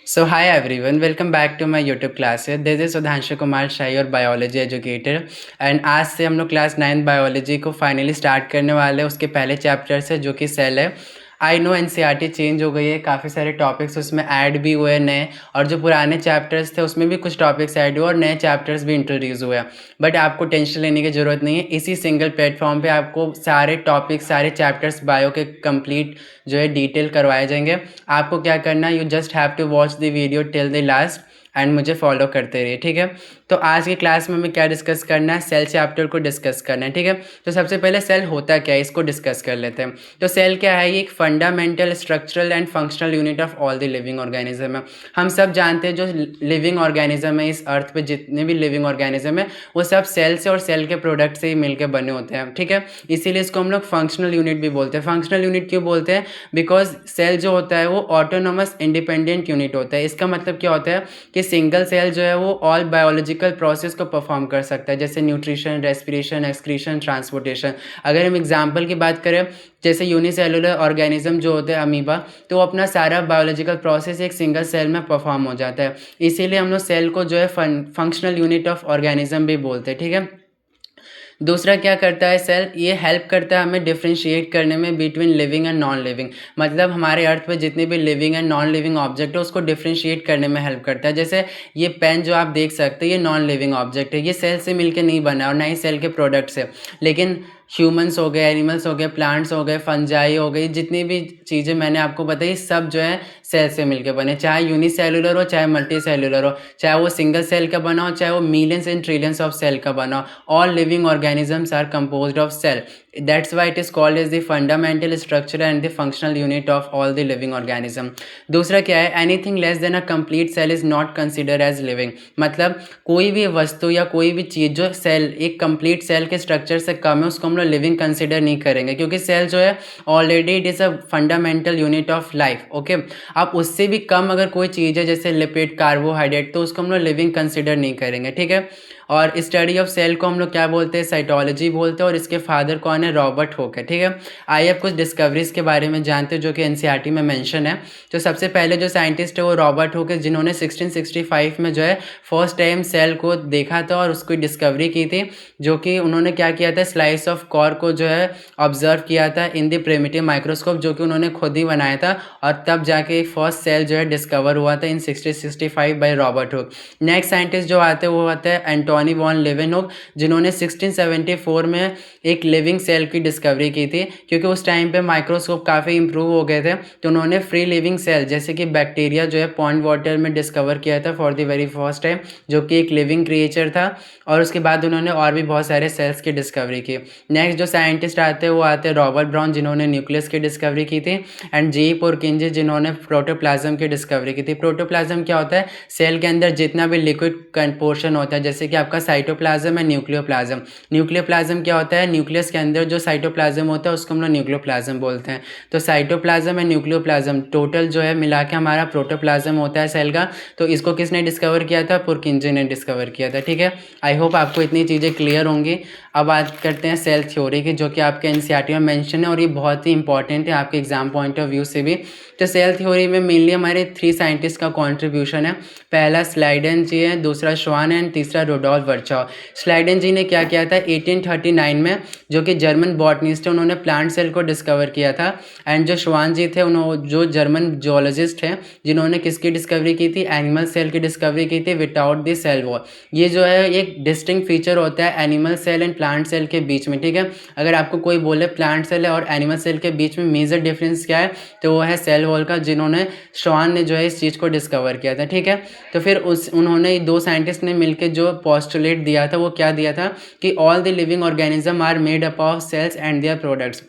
So hi everyone, welcome back to my YouTube class. This is Sudhanshu Kumar Shahi और biology educator and आज से हम लोग क्लास 9 बायोलॉजी को फाइनली स्टार्ट करने वाले हैं। उसके पहले चैप्टर से जो कि सेल है। आई नो एनसीईआरटी चेंज हो गई है, काफ़ी सारे टॉपिक्स उसमें ऐड भी हुए हैं नए, और जो पुराने चैप्टर्स थे उसमें भी कुछ टॉपिक्स ऐड हुए और नए चैप्टर्स भी इंट्रोड्यूस हुए हैं। बट आपको टेंशन लेने की ज़रूरत नहीं है, इसी सिंगल प्लेटफॉर्म पे आपको सारे टॉपिक्स सारे चैप्टर्स बायो के कंप्लीट जो है डिटेल करवाए जाएंगे। आपको क्या करना है, you just have to watch the video till the last end मुझे फॉलो करते रहिए, ठीक है। तो आज की क्लास में हमें क्या डिस्कस करना है, सेल चैप्टर को डिस्कस करना है, ठीक है। तो सबसे पहले सेल होता क्या है इसको डिस्कस कर लेते हैं। तो सेल क्या है, ये एक fundamental structural and functional unit of all the living organism है। हम सब जानते हैं जो लिविंग ऑर्गेनिज्म है इस अर्थ पे, जितने भी लिविंग ऑर्गेनिज्म है वो सब सेल से और सेल के प्रोडक्ट से ही मिलकर बने होते हैं, ठीक है। इसीलिए इसको हम लोग फंक्शनल यूनिट भी बोलते हैं। फंक्शनल यूनिट क्यों बोलते हैं, बिकॉज सेल जो होता है वो ऑटोनोमस इंडिपेंडेंट यूनिट होता है। इसका मतलब क्या होता है कि सिंगल सेल जो है वो ऑल बायोलॉजिकल प्रोसेस को परफॉर्म कर सकता है, जैसे न्यूट्रिशन, रेस्पिरेशन, एक्सक्रीशन, ट्रांसपोर्टेशन। अगर हम एग्जांपल की बात करें, जैसे यूनिसेलुलर ऑर्गेनिज्म जो होते हैं अमीबा, तो वो अपना सारा बायोलॉजिकल प्रोसेस एक सिंगल सेल में परफॉर्म हो जाता है। इसीलिए हम लोग सेल को जो है फंक्शनल यूनिट ऑफ ऑर्गेनिज्म भी बोलते हैं, ठीक है। दूसरा क्या करता है सेल, ये हेल्प करता है हमें डिफ्रेंशिएट करने में between living and non living. मतलब हमारे अर्थ पे जितने भी living and non living object है उसको डिफ्रेंशिएट करने में हेल्प करता है। जैसे ये पेन जो आप देख सकते हैं, ये नॉन लिविंग ऑब्जेक्ट है, ये सेल से मिलकर नहीं बना और ना ही सेल के प्रोडक्ट्स है। लेकिन ह्यूमंस हो गए, एनिमल्स हो गए, प्लांट्स हो गए, फंजाई हो गई, जितनी भी चीज़ें मैंने आपको बताई सब जो है सेल से मिलकर बने, चाहे यूनिसेलुलर हो चाहे मल्टी सेलुलर हो, चाहे वो सिंगल सेल का बना हो चाहे वो millions and trillions of cell का बना हो। All living organisms are composed of cell. That's why it is called as the fundamental structure and the functional unit of all the living organism. दूसरा क्या है, anything less than a complete cell is not considered as living। मतलब कोई भी वस्तु या कोई भी चीज़ जो सेल एक कंप्लीट सेल के स्ट्रक्चर से कम है उसको हम लोग लिविंग कंसिडर नहीं करेंगे, क्योंकि सेल जो है already it is a fundamental unit of life, okay. अब उससे भी कम अगर कोई चीज़ है जैसे लिपिड, कार्बोहाइड्रेट, तो उसको हम लोग लिविंग कंसिडर नहीं करेंगे, ठीक है। और स्टडी ऑफ सेल को हम लोग क्या बोलते हैं, साइटोलॉजी बोलते हैं, और इसके फादर कौन है, रॉबर्ट हुक है, ठीक है। आइए अब कुछ डिस्कवरीज के बारे में जानते हैं जो कि एनसीईआरटी में मेंशन है। तो सबसे पहले जो साइंटिस्ट है वो रॉबर्ट हुक है, जिन्होंने 1665 में जो है फर्स्ट टाइम सेल को देखा था और उसकी डिस्कवरी की थी। जो कि उन्होंने क्या किया था, स्लाइस ऑफ कॉर को जो है ऑब्जर्व किया था इन द प्रिमिटिव माइक्रोस्कोप, जो कि उन्होंने खुद ही बनाया था, और तब जाके फर्स्ट सेल जो है डिस्कवर हुआ था इन 1665 by Robert Hooke. Next scientist जो आते हैं वो आते हैं एंटोनी वॉन लेवेनहुक, जिन्होंने 1674 में एक लिविंग सेल की डिस्कवरी की थी। क्योंकि उस टाइम पे माइक्रोस्कोप काफ़ी इंप्रूव हो गए थे, तो उन्होंने फ्री लिविंग सेल जैसे कि बैक्टीरिया जो है पॉन्ड वाटर में डिस्कवर किया था for the very first time, जो कि एक लिविंग क्रिएचर था। और उसके बाद उन्होंने और भी बहुत सारे सेल्स की डिस्कवरी की। नेक्स्ट जो साइंटिस्ट आते हैं वो आते हैं रॉबर्ट ब्राउन, जिन्होंने न्यूक्लियस की डिस्कवरी की थी, एंड जी पुरकिंजी, जिन्होंने प्रोटोप्लाज्म की डिस्कवरी की थी। प्रोटोप्लाज्म क्या होता है, सेल के अंदर जितना भी लिक्विड पोर्शन होता है, जैसे कि आपका साइटोप्लाज्म है, न्यूक्लियोप्लाज्म। न्यूक्लियोप्लाज्म क्या होता है, न्यूक्लियस के अंदर जो साइटोप्लाज्म होता है उसको हम लोग न्यूक्लियोप्लाज्म बोलते हैं। तो साइटोप्लाज्म है, न्यूक्लियोप्लाज्म, टोटल जो है मिला के हमारा प्रोटोप्लाज्म होता है सेल का। तो इसको किसने डिस्कवर किया था, पुरकिंजी ने डिस्कवर किया था, ठीक है। आई होप आपको इतनी चीज़ें क्लियर होंगी। अब बात करते हैं सेल थ्योरी की, जो कि आपके एनसीईआरटी में मेंशन है और ये बहुत ही इंपॉर्टेंट है आपके एग्जाम पॉइंट ऑफ व्यू से भी। तो सेल थ्योरी में मेनली हमारे 3 साइंटिस्ट का कॉन्ट्रीब्यूशन है। पहला स्लाइडन जी है, दूसरा श्वान है, तीसरा रुडोल्फ वर्चाउ। स्लाइडन जी ने क्या किया था 1839 में, जो कि जर्मन बॉटनिस्ट है, उन्होंने प्लांट सेल को डिस्कवर किया था। एंड जो श्वान जी थे उन्होंने जो जर्मन जोलॉजिस्ट हैं, जिन्होंने किसकी डिस्कवरी की थी, एनिमल सेल की डिस्कवरी की थी विदाउट द सेल वॉल। ये जो है एक डिस्टिंक्ट फीचर होता है animal cell and plant cell के बीच में, ठीक है। अगर आपको कोई बोले प्लांट सेल और एनिमल सेल के बीच में मेजर डिफरेंस क्या है, तो वो है सेल वॉल का, जिन्होंने श्वान ने जो है इस चीज़ को डिस्कवर किया था, ठीक है। तो फिर उन्होंने 2 साइंटिस्ट ने मिलकर जो पोस्टुलेट दिया था वो क्या दिया था कि all the living organism are made up of cells and their products.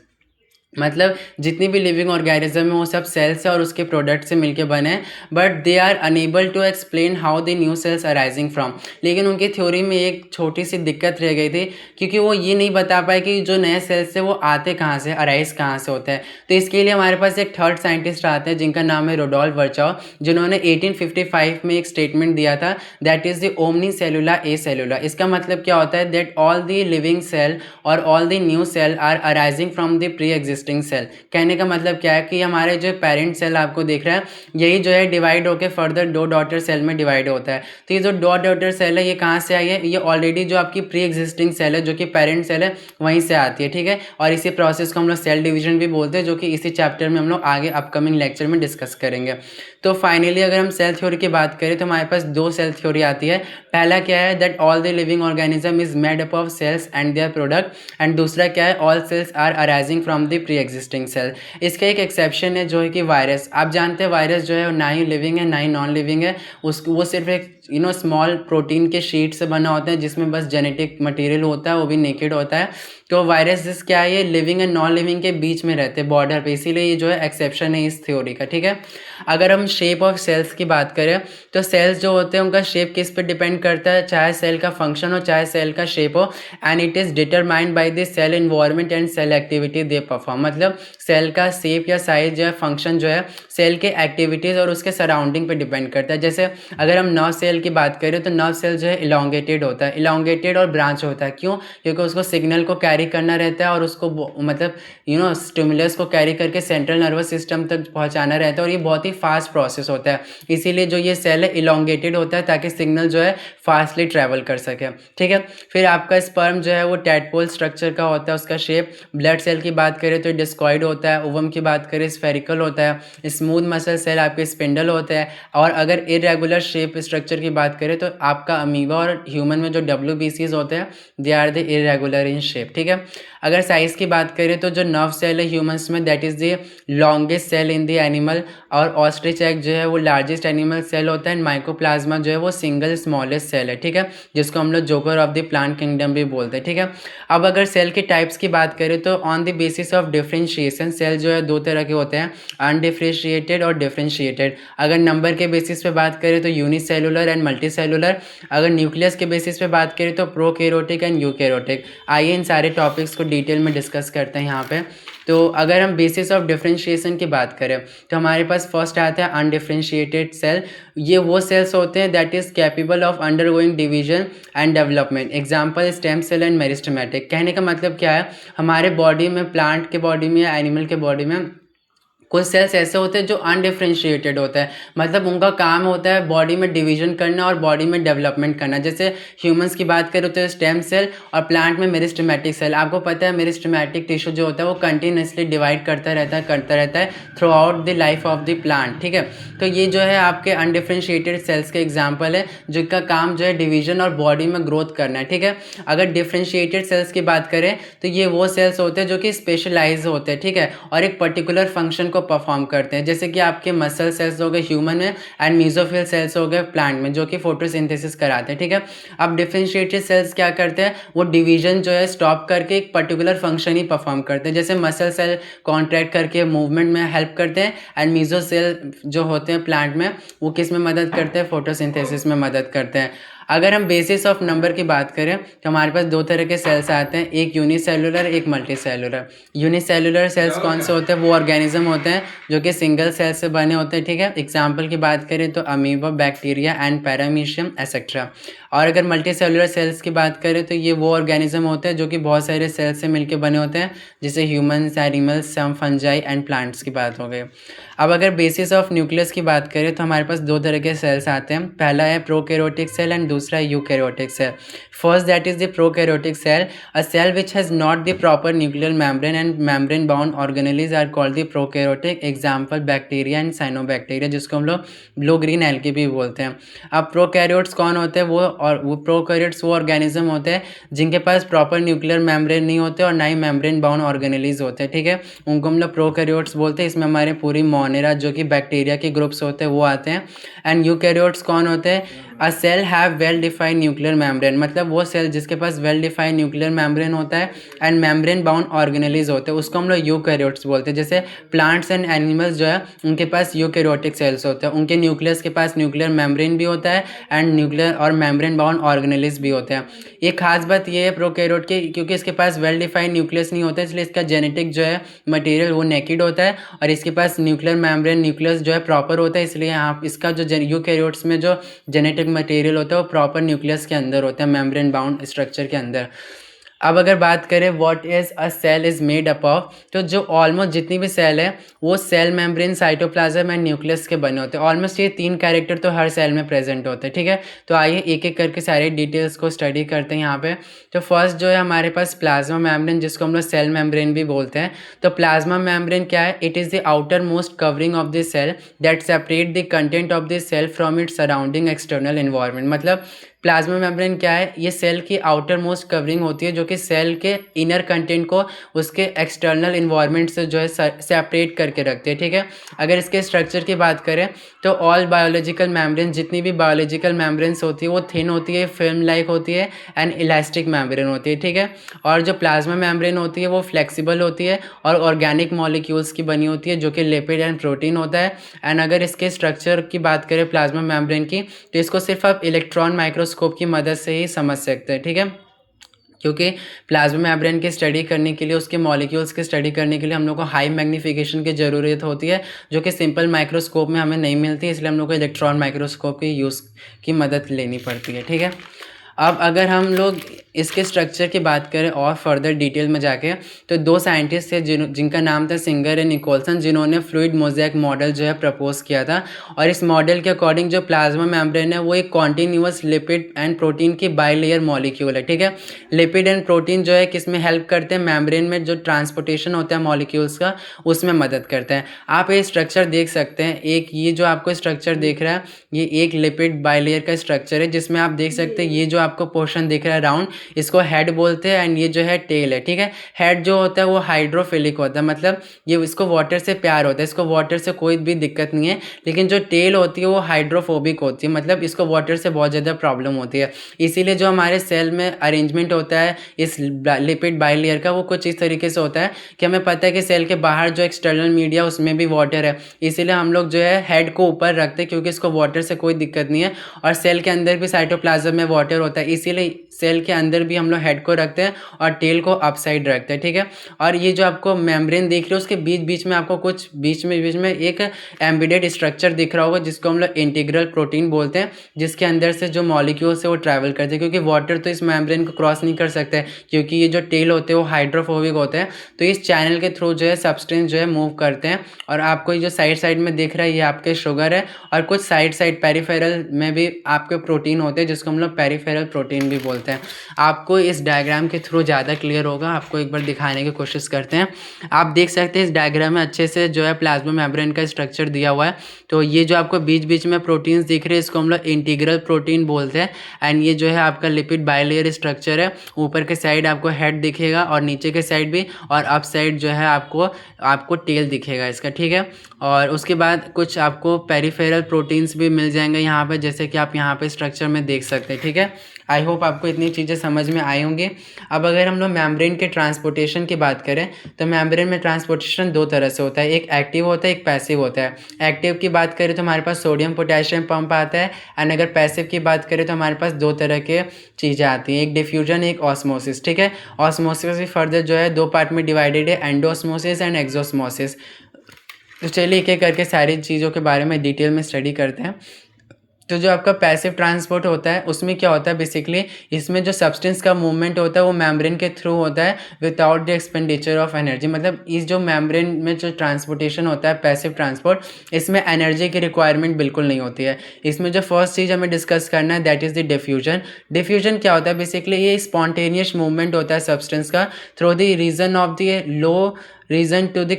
मतलब जितनी भी लिविंग ऑर्गेनिज्म है वो सब सेल से और उसके प्रोडक्ट से मिलके बने हैं, but they are unable to explain how the new cells arising from. लेकिन उनकी थ्योरी में एक छोटी सी दिक्कत रह गई थी, क्योंकि वो ये नहीं बता पाए कि जो नए सेल्स है वो आते कहाँ से, अराइज कहाँ से होते हैं। तो इसके लिए हमारे पास एक थर्ड साइंटिस्ट आते हैं जिनका नाम है रुडोल्फ वर्चाउ, जिन्होंने 1855 में एक स्टेटमेंट दिया था, that is the omni cellula e cellula. इसका मतलब क्या होता है, that all the living cell और all the new cell are arising from the pre existing existing cell. कहने का मतलब क्या है कि हमारे जो पेरेंट सेल आपको देख रहा है, यही जो है डिवाइड होकर फर्दर दो डॉटर सेल में डिवाइड होता है। तो ये जो दो डॉटर सेल है ये कहाँ से आई है, ये ऑलरेडी जो आपकी प्री एग्जिस्टिंग सेल है जो कि पेरेंट सेल है वहीं से आती है, ठीक है। और इसी प्रोसेस को हम लोग सेल डिवीजन भी बोलते हैं, जो कि इसी चैप्टर में हम लोग आगे अपकमिंग लेक्चर में डिस्कस करेंगे। तो फाइनली अगर हम सेल थ्योरी की बात करें तो हमारे पास दो सेल थ्योरी आती है। पहला क्या है, that all the living organism is made up of cells and their product. And दूसरा क्या है, all cells are arising from the pre existing cell. इसका एक एक्सेप्शन है जो है कि वायरस। आप जानते हैं वायरस जो है ना ही लिविंग है ना ही नॉन लिविंग है, उसको वो सिर्फ एक स्मॉल प्रोटीन के शीट से बना होता है जिसमें बस जेनेटिक मटेरियल होता है, वो भी नेकेड होता है। तो वायरस क्या है, ये लिविंग एंड नॉन लिविंग के बीच में रहते हैं, बॉर्डर पे, इसीलिए ये जो है एक्सेप्शन है इस थ्योरी का, ठीक है। अगर हम शेप ऑफ सेल्स की बात करें तो सेल्स जो होते हैं उनका शेप किस पे डिपेंड करता है, चाहे सेल का फंक्शन हो चाहे सेल का शेप हो, and it is determined by the cell environment and cell activity they perform. मतलब सेल का शेप या साइज जो है, फंक्शन जो है, सेल के एक्टिविटीज़ और उसके सराउंडिंग पे डिपेंड करता है। जैसे अगर हम नर्व सेल की बात करें तो नर्व सेल जो है इलोंगेटेड होता है, इलोंगेटेड और ब्रांच होता है। क्यों? क्योंकि उसको सिग्नल को कैरी करना रहता है और उसको मतलब स्टिमुलस को कैरी करके सेंट्रल नर्वस सिस्टम तक पहुंचाना रहता है, और ये बहुत ही फास्ट प्रोसेस होता है। इसीलिए जो ये सेल है इलोंगेटेड होता है ताकि सिग्नल जो है फास्टली ट्रैवल कर सके, ठीक है। फिर आपका स्पर्म जो है वो टैडपोल स्ट्रक्चर का होता है, उसका शेप। ब्लड सेल की बात करें तो डिस्कॉइड होता है, ओवम की बात करें स्फेरिकल होता है, स्मूथ मसल सेल आपके स्पिंडल होते हैं, और अगर इरेगुलर शेप स्ट्रक्चर की बात करें तो आपका अमीबा और ह्यूमन में जो WBCs होते हैं they are the irregular in shape, ठीक है। अगर साइज़ की बात करें तो जो नर्व सेल है ह्यूमंस में that is the longest cell in the animal, और ऑस्ट्रिच एग जो है वो लार्जेस्ट एनिमल सेल होता है, एंड माइकोप्लाज्मा जो है वो सिंगल स्मॉलेस्ट सेल है, ठीक है, जिसको हम लोग joker of the plant kingdom भी बोलते हैं, ठीक है। अब अगर सेल के टाइप्स की बात करें तो on the basis of differentiation cell जो है दो तरह के होते हैं, अनडिफ्रेंशिएटेड और डिफ्रेंशिएटेड। अगर नंबर के बेसिस पे बात करें तो यूनिसेलुलर एंड मल्टीसेलुलर। अगर न्यूक्लियस के बेसिस पे बात करें तो प्रोकैरियोटिक एंड यूकैरियोटिक। आइए इन सारे टॉपिक्स को डिटेल में डिस्कस करते हैं यहाँ पे। तो अगर हम बेसिस ऑफ डिफरेंशिएशन की बात करें तो हमारे पास फर्स्ट आता है अनडिफरेंशिएटेड सेल। ये वो सेल्स होते हैं that is capable of undergoing division and development. Example stem cell and meristematic. कहने का मतलब क्या है, हमारे बॉडी में, प्लांट के बॉडी में या एनिमल के बॉडी में कुछ सेल्स ऐसे होते हैं जो अनडिफरेंशिएटेड होता है, मतलब उनका काम होता है बॉडी में डिवीजन करना और बॉडी में डेवलपमेंट करना। जैसे ह्यूमंस की बात करें तो स्टेम सेल, और प्लांट में मेरिस्टेमेटिक सेल। आपको पता है मेरिस्टेमेटिक टिश्यू जो होता है वो कंटिन्यूसली डिवाइड करता रहता है through out the life of the plant, ठीक है। तो ये जो है आपके अनडिफरेंशिएटेड सेल्स के एग्जाम्पल है जिनका काम जो है डिवीजन और बॉडी में ग्रोथ करना है, ठीक है। अगर डिफरेंशिएटेड सेल्स की बात करें तो ये वो सेल्स होते हैं जो कि स्पेशलाइज होते हैं, ठीक है, और एक पर्टिकुलर फंक्शन को परफॉर्म करते हैं। जैसे कि आपके मसल सेल्स हो गए ह्यूमन में, एंड मीजोफिल सेल्स हो गए प्लांट में, जो कि फोटोसिंथेसिस कराते हैं, ठीक है। अब डिफरेंशिएटेड सेल्स क्या करते हैं, वो डिवीजन जो है स्टॉप करके एक पर्टिकुलर फंक्शन ही परफॉर्म करते हैं। जैसे मसल सेल कॉन्ट्रैक्ट करके मूवमेंट में हेल्प करते हैं, एंड मीजो सेल जो होते हैं प्लांट में वो किस में मदद करते हैं, फोटोसिंथेसिस में मदद करते हैं। अगर हम बेसिस ऑफ नंबर की बात करें तो हमारे पास दो तरह के सेल्स आते हैं, एक यूनिसेलुलर एक मल्टीसेलुलर। यूनिसेलुलर सेल्स कौन से होते हैं, वो ऑर्गेनिज्म होते हैं जो कि सिंगल सेल से बने होते हैं, ठीक है। एग्जाम्पल की बात करें तो amoeba, bacteria and paramecium etcetera. और अगर मल्टी सेलुलर सेल्स की बात करें तो ये वो ऑर्गेनिज्म होते हैं जो कि बहुत सारे सेल्स से मिलकर बने होते हैं, जैसे humans, animals, some fungi and plants की बात हो गई। अब अगर बेसिस ऑफ न्यूक्लियस की बात करें तो हमारे पास दो तरह के सेल्स आते हैं, पहला है प्रोकैरियोटिक सेल एंड दूसरा है eukaryotic cell. First that is the prokaryotic cell, a cell which has not the proper nuclear membrane and membrane bound organelles are called the prokaryotic. Example bacteria and cyanobacteria, जिसको हम लोग blue green algae भी बोलते हैं। अब prokaryotes कौन होते हैं, वो प्रोकैरियोट्स वो ऑर्गेनिज्म होते हैं जिनके पास प्रॉपर न्यूक्लियर मेम्ब्रेन नहीं होते और ना ही मेम्ब्रेन बाउंड ऑर्गेनेलिज होते हैं, ठीक है, उनको हम लोग प्रोकैरियोट्स बोलते हैं। इसमें हमारे पूरी मोनेरा जो कि बैक्टीरिया के ग्रुप्स होते हैं वो आते हैं। एंड यूकैरियोट्स कौन होते हैं, a cell have well defined nuclear membrane, मतलब वो सेल जिसके पास वेल डिफाइंड न्यूक्लियर मेम्ब्रेन होता है एंड मेम्ब्रेन बाउंड ऑर्गेनेलिज होते हैं, उसको हम लोग यूकैरियोट्स बोलते हैं। जैसे प्लांट्स एंड एनिमल्स जो है उनके पास यूकैरियोटिक सेल्स होते हैं, उनके न्यूक्लियस के पास न्यूक्लियर मेम्ब्रेन भी होता है एंड न्यूक्लियर और मेम्ब्रेन बाउंड ऑर्गेनेलिज भी होते हैं। एक खास बात ये है प्रोकैरियोट की, क्योंकि इसके पास वेल डिफाइंड न्यूक्लियस नहीं होता है इसलिए इसका जेनेटिक जो है मटेरियल वो नेकेड होता है, और इसके पास न्यूक्लियर मेम्ब्रेन न्यूक्लियस जो है प्रॉपर होता है, इसलिए यहाँ इसका जो यूकैरियोट्स में जो जेनेटिक मटेरियल होता है वो प्रॉपर न्यूक्लियस के अंदर होता है, मेम्ब्रेन बाउंड स्ट्रक्चर के अंदर। अब अगर बात करें what is a cell is made up of, तो जो ऑलमोस्ट जितनी भी सेल है वो cell membrane, cytoplasm and nucleus के बने होते हैं। ऑलमोस्ट ये 3 कैरेक्टर तो हर सेल में प्रेजेंट होते हैं, ठीक है। तो आइए एक एक करके सारे डिटेल्स को स्टडी करते हैं यहाँ पे। तो फर्स्ट जो है हमारे पास प्लाज्मा मेम्ब्रेन, जिसको हम लोग सेल मेम्ब्रेन भी बोलते हैं। तो प्लाज्मा मेम्ब्रेन क्या है? It is the outermost covering of the cell that separate the content of the cell from its surrounding external environment. मतलब प्लाज्मा मेम्ब्रेन क्या है? ये सेल की आउटर मोस्ट कवरिंग होती है जो कि सेल के इनर कंटेंट को उसके एक्सटर्नल इन्वायरमेंट से जो है सेपरेट करके रखती है, ठीक है। अगर इसके स्ट्रक्चर की बात करें तो ऑल बायोलॉजिकल मेम्ब्रेन, जितनी भी बायोलॉजिकल मेम्ब्रेन्स होती है वो थिन होती है, फिल्म लाइक होती है एंड इलास्टिक मेम्ब्रेन होती है, ठीक है। और जो प्लाज्मा मेम्ब्रेन होती है वो फ्लेक्सिबल होती है और ऑर्गेनिक मॉलिक्यूल्स की बनी होती है जो कि लिपिड एंड प्रोटीन होता है। एंड अगर इसके स्ट्रक्चर की बात करें प्लाज्मा मेम्ब्रेन की, तो इसको सिर्फ आप इलेक्ट्रॉन माइक्रोस्कोप की मदद से ही समझ सकते हैं, ठीक है। क्योंकि प्लाज्मा मेम्ब्रेन की स्टडी करने के लिए, उसके मॉलिक्यूल्स की स्टडी करने के लिए हम लोग को हाई मैग्नीफिकेशन की ज़रूरत होती है, जो कि सिंपल माइक्रोस्कोप में हमें नहीं मिलती, इसलिए हम लोग को इलेक्ट्रॉन माइक्रोस्कोप की यूज़ की मदद लेनी पड़ती है, ठीक है। अब अगर हम लोग इसके स्ट्रक्चर की बात करें और फर्दर डिटेल में जाके, तो 2 साइंटिस्ट थे जिनका नाम था सिंगर एंड निकोलसन, जिन्होंने फ्लूइड मोज़ेक मॉडल जो है प्रपोज किया था। और इस मॉडल के अकॉर्डिंग जो प्लाज्मा मेम्ब्रेन है वो एक कॉन्टिन्यूअस लिपिड एंड प्रोटीन की बाइलेयर मॉलिक्यूल है, ठीक है। लिपिड एंड प्रोटीन जो है किसमें हेल्प करते हैं? मेम्ब्रेन में जो ट्रांसपोर्टेशन होता है मॉलिक्यूल्स का, उसमें मदद करते हैं। आप ये स्ट्रक्चर देख सकते हैं, एक ये जो आपको स्ट्रक्चर दिख रहा है ये एक लिपिड बाइलेयर का स्ट्रक्चर है, जिसमें आप देख सकते हैं ये जो आपको पोर्शन दिख रहा है राउंड, इसको हेड बोलते हैं एंड ये जो है टेल है, ठीक है। हेड जो होता है वो हाइड्रोफिलिक होता है, मतलब ये इसको वाटर से प्यार होता है, इसको वाटर से कोई भी दिक्कत नहीं है। लेकिन जो टेल होती है वो हाइड्रोफोबिक होती है, मतलब इसको वाटर से बहुत ज़्यादा प्रॉब्लम होती है। इसीलिए जो हमारे सेल में अरेंजमेंट होता है इस लिपिड बाइलेयर का, वो कुछ इस तरीके से होता है कि हमें पता है कि सेल के बाहर जो एक्सटर्नल मीडिया उसमें भी वाटर है, इसीलिए हम लोग जो है हेड को ऊपर रखते हैं क्योंकि इसको वाटर से कोई दिक्कत नहीं है। और सेल के अंदर भी साइटोप्लाज्म में वाटर होता है, इसीलिए सेल के अंदर भी हम लोग हेड को रखते हैं और टेल को अपसाइड रखते हैं, ठीक है। और ये जो आपको मेम्ब्रेन दिख रही है उसके बीच बीच में आपको कुछ बीच में एक एम्बेडेड स्ट्रक्चर दिख रहा होगा जिसको हम लोग इंटीग्रल प्रोटीन बोलते हैं, जिसके अंदर से जो मॉलिक्यूल्स है वो ट्रैवल करते हैं, क्योंकि वाटर तो इस मेम्ब्रेन को क्रॉस नहीं कर सकते क्योंकि ये जो टेल होते हैं वो हाइड्रोफोबिक होते हैं। तो इस चैनल के थ्रू जो है सब्सटेंस जो है मूव करते हैं। और आपको ये जो साइड में दिख रहा है ये आपके शुगर है, और कुछ साइड पेरिफेरल में भी आपके प्रोटीन होते हैं जिसको हम लोग पेरिफेरल प्रोटीन भी बोलते हैं। आपको इस डायग्राम के थ्रू ज़्यादा क्लियर होगा, आपको एक बार दिखाने की कोशिश करते हैं। आप देख सकते हैं इस डायग्राम में अच्छे से जो है प्लाज्मा मेम्ब्रेन का स्ट्रक्चर दिया हुआ है। तो ये जो आपको बीच बीच में प्रोटीन्स दिख रहे हैं इसको हम लोग इंटीग्रल प्रोटीन बोलते हैं। एंड ये जो है आपका लिपिड बाइलेयर स्ट्रक्चर है, ऊपर के साइड आपको हेड दिखेगा और नीचे के साइड भी, और अप साइड जो है आपको टेल दिखेगा इसका, ठीक है। और उसके बाद कुछ आपको पेरिफेरल प्रोटीन्स भी मिल जाएंगे यहाँ पे, जैसे कि आप यहाँ पे स्ट्रक्चर में देख सकते हैं, ठीक है। आई होप आपको इतनी चीज़ें समझ में आई होंगी। अब अगर हम लोग मेम्ब्रेन के ट्रांसपोर्टेशन की बात करें तो मेम्ब्रेन में ट्रांसपोर्टेशन 2 तरह से होता है, एक एक्टिव होता है, एक पैसिव होता है। एक्टिव की बात करें तो हमारे पास सोडियम पोटेशियम पंप आता है, एंड अगर पैसिव की बात करें तो हमारे पास 2 तरह के चीज़ें आती हैं, एक डिफ्यूजन, एक ऑस्मोसिस, ठीक है। ऑस्मोसिस भी फर्दर जो है 2 पार्ट में डिवाइडेड है, एंडोस्मोसिस एंड एक्सोस्मोसिस। तो चलिए एक एक करके सारी चीज़ों के बारे में डिटेल में स्टडी करते हैं। तो जो आपका पैसिव ट्रांसपोर्ट होता है उसमें क्या होता है बेसिकली, इसमें जो सब्सटेंस का मूवमेंट होता है वो मेम्ब्रेन के थ्रू होता है without the expenditure of energy. मतलब इस जो मेम्ब्रेन में जो ट्रांसपोर्टेशन होता है पैसिव ट्रांसपोर्ट, इसमें एनर्जी की रिक्वायरमेंट बिल्कुल नहीं होती है। इसमें जो फर्स्ट चीज़ हमें डिस्कस करना है that is the diffusion. Diffusion क्या होता है बेसिकली, ये स्पॉन्टेनियस मूवमेंट होता है सब्सटेंस का through the region of the low region to the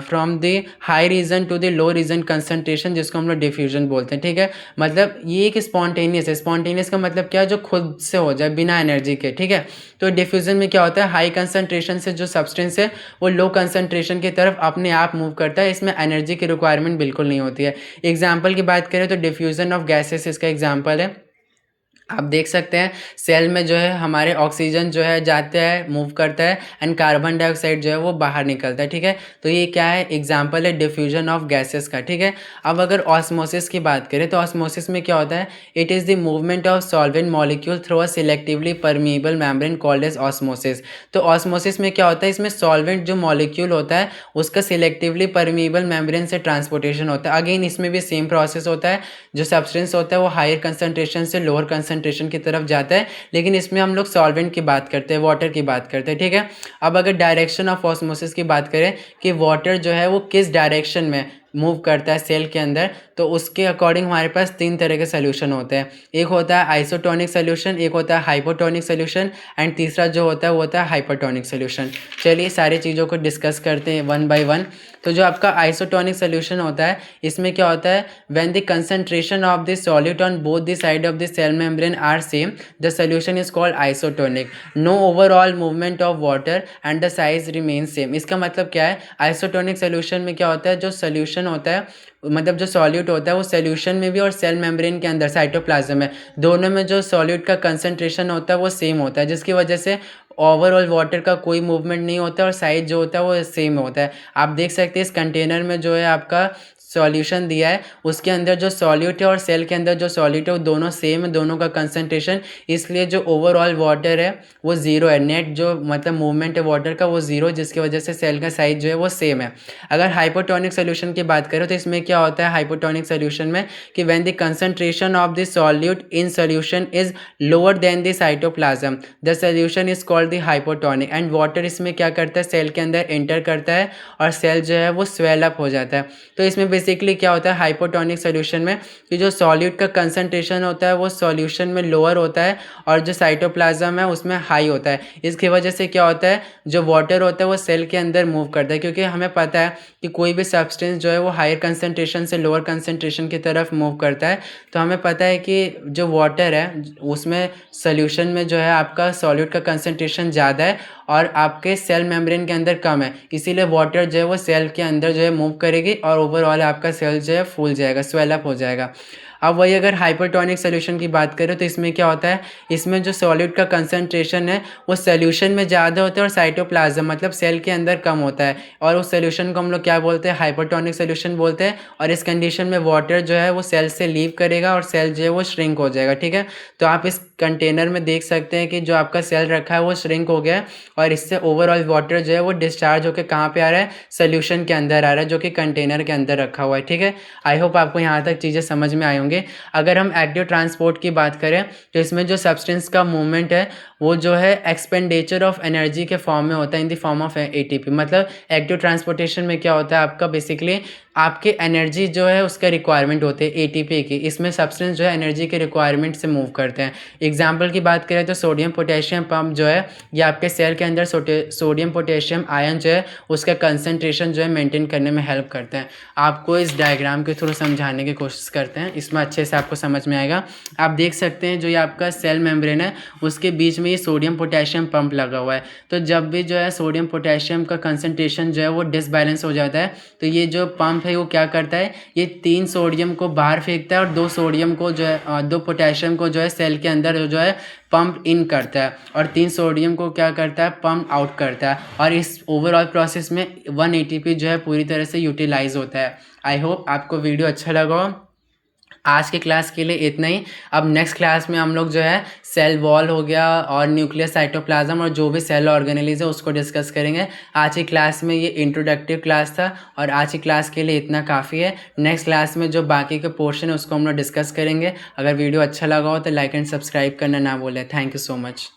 from the high region to the low region concentration, जिसको हम लोग डिफ्यूजन बोलते हैं, ठीक है। मतलब ये एक स्पॉन्टेनियस है। स्पॉन्टेनियस का मतलब क्या है, जो खुद से हो जाए बिना एनर्जी के, ठीक है। तो डिफ्यूजन में क्या होता है, हाई कंसनट्रेशन से जो सब्सटेंस है वो लो कंसनट्रेशन की तरफ अपने आप मूव करता है, इसमें एनर्जी की रिक्वायरमेंट बिल्कुल नहीं होती है। एग्जाम्पल की बात करें तो डिफ्यूजन ऑफ गैसेस इसका एग्जाम्पल है। आप देख सकते हैं सेल में जो है हमारे ऑक्सीजन जो है जाता है, मूव करता है, एंड कार्बन डाइऑक्साइड जो है वो बाहर निकलता है, ठीक है। तो ये क्या है, एग्जांपल है डिफ्यूजन ऑफ गैसेस का, ठीक है। अब अगर ऑस्मोसिस की बात करें तो ऑस्मोसिस में क्या होता है, it is the movement of solvent molecule through a selectively permeable membrane called as osmosis. तो ऑस्मोसिस में क्या होता है, इसमें सॉल्वेंट जो मॉलिक्यूल होता है उसका सिलेक्टिवली परमिएबल मेम्ब्रेन से ट्रांसपोर्टेशन होता है। अगेन इसमें भी सेम प्रोसेस होता है, जो सब्सटेंस होता है वो हायर कंसनट्रेशन से लोअर कंसनट्रेशन कंसंट्रेशन की तरफ जाता है, लेकिन इसमें हम लोग सॉल्वेंट की बात करते हैं, वाटर की बात करते हैं, ठीक है। अब अगर डायरेक्शन ऑफ ऑस्मोसिस की बात करें कि वाटर जो है वो किस डायरेक्शन में मूव करता है सेल के अंदर, तो उसके अकॉर्डिंग हमारे पास 3 तरह के सोल्यूशन होते हैं। एक होता है आइसोटोनिक सोल्यूशन, एक होता है हाइपोटोनिक सोल्यूशन, एंड तीसरा जो होता है वो होता है हाइपरटोनिक सोल्यूशन। चलिए सारी चीज़ों को डिस्कस करते हैं वन बाय वन। तो जो आपका आइसोटोनिक सोल्यूशन होता है, इसमें क्या होता है, when the concentration of the solute on both the side of the cell membrane are same, the solution is called isotonic. No overall movement of water and the size remain same. इसका मतलब क्या है, isotonic solution में क्या होता है, जो solution होता है, मतलब जो सॉल्यूट होता है वो सोल्यूशन में भी और सेल मेम्ब्रेन के अंदर साइटोप्लाज्म में, दोनों में जो सॉल्यूट का कंसंट्रेशन होता है वो सेम होता है, जिसकी वजह से ओवरऑल वाटर का कोई मूवमेंट नहीं होता और साइज जो होता है वो सेम होता है। आप देख सकते हैं इस कंटेनर में जो है आपका सॉल्यूशन दिया है, उसके अंदर जो सॉल्यूट है और सेल के अंदर जो सॉल्यूट है वो दोनों सेम है, दोनों का कंसंट्रेशन, इसलिए जो ओवरऑल वाटर है वो ज़ीरो है, नेट जो मतलब मूवमेंट है वाटर का वो ज़ीरो, जिसकी वजह से सेल का साइज जो है वो सेम है। अगर हाइपोटोनिक सोल्यूशन की बात करें तो इसमें क्या होता है हाइपोटोनिक सोल्यूशन में कि when the concentration of the solute in solution is lower than the cytoplasm, the solution is called the hypotonic. And water इसमें क्या करता है, सेल के अंदर एंटर करता है और सेल जो है वो स्वेल अप हो जाता है। तो इसमें बेसिकली क्या होता है हाइपोटोनिक सोल्यूशन में कि जो सॉल्यूट का कंसंट्रेशन होता है वो सॉल्यूशन में लोअर होता है और जो साइटोप्लाज्म है उसमें हाई होता है। इसकी वजह से क्या होता है, जो वाटर होता है वो सेल के अंदर मूव करता है, क्योंकि हमें पता है कि कोई भी सब्सटेंस जो है वो हायर कंसंट्रेशन से लोअर कंसंट्रेशन की तरफ मूव करता है। तो हमें पता है कि जो वाटर है उसमें सोल्यूशन में जो है आपका सॉल्यूट का कंसंट्रेशन ज़्यादा है और आपके सेल मेम्ब्रेन के अंदर कम है, इसीलिए वाटर जो है वो सेल के अंदर जो है मूव करेगी और ओवरऑल आपका सेल जो है फूल जाएगा, स्वेल अप हो जाएगा। अब वही अगर हाइपरटोनिक सोल्यूशन की बात करें तो इसमें क्या होता है, इसमें जो सॉल्यूट का कंसंट्रेशन है वो सोल्यूशन में ज़्यादा होता है और साइटोप्लाज्म मतलब सेल के अंदर कम होता है, और उस सोल्यूशन को हम लोग क्या बोलते हैं, हाइपरटोनिक सोल्यूशन बोलते हैं। और इस कंडीशन में वाटर जो है वो सेल से लीव करेगा और सेल जो है वो श्रिंक हो जाएगा, ठीक है। तो आप इस कंटेनर में देख सकते हैं कि जो आपका सेल रखा है वो श्रिंक हो गया है और इससे ओवरऑल वाटर जो है वो डिस्चार्ज होकर कहाँ पे आ रहा है, सोल्यूशन के अंदर आ रहा है जो कि कंटेनर के अंदर रखा हुआ है, ठीक है। आई होप आपको यहाँ तक चीज़ें समझ में आई होंगी। अगर हम एक्टिव ट्रांसपोर्ट की बात करें तो इसमें जो सब्सटेंस का मूवमेंट है वो जो है एक्सपेंडिचर ऑफ एनर्जी के फॉर्म में होता है, in the form of ATP. मतलब एक्टिव ट्रांसपोर्टेशन में क्या होता है आपका, बेसिकली आपके एनर्जी जो है उसका रिक्वायरमेंट होती है एटीपी की, इसमें सब्सटेंस जो है एनर्जी के रिक्वायरमेंट से मूव करते हैं। एग्जाम्पल की बात करें तो सोडियम पोटेशियम पंप जो है ये आपके सेल के अंदर सोडियम पोटेशियम आयन जो है उसका कंसंट्रेशन जो है मेंटेन करने में हेल्प करते हैं। आपको इस डायग्राम के थ्रू समझाने की कोशिश करते हैं, इसमें अच्छे से आपको समझ में आएगा। आप देख सकते हैं जो ये आपका सेल मेम्ब्रेन है उसके बीच में ये सोडियम पोटेशियम पंप लगा हुआ है। तो जब भी जो है सोडियम पोटेशियम का कंसंट्रेशन जो है वो डिसबैलेंस हो जाता है तो ये जो पंप है वो क्या करता है, ये 3 सोडियम को बाहर फेंकता है और 2 सोडियम को जो है 2 पोटेशियम को जो है सेल के अंदर जो है पंप इन करता है और 3 सोडियम को क्या करता है, पंप आउट करता है। और इस ओवरऑल प्रोसेस में 1 एटीपी जो है पूरी तरह से यूटिलाइज होता है। आई होप आपको वीडियो अच्छा लगा हो। आज के क्लास के लिए इतना ही। अब नेक्स्ट क्लास में हम लोग जो है सेल वॉल हो गया और न्यूक्लियस साइटोप्लाज्म और जो भी सेल ऑर्गेनेलिज है उसको डिस्कस करेंगे। आज की क्लास में ये इंट्रोडक्टिव क्लास था और आज की क्लास के लिए इतना काफ़ी है। नेक्स्ट क्लास में जो बाकी के पोर्शन है उसको हम लोग डिस्कस करेंगे। अगर वीडियो अच्छा लगा हो तो लाइक एंड सब्सक्राइब करना ना भूलें। Thank you so much.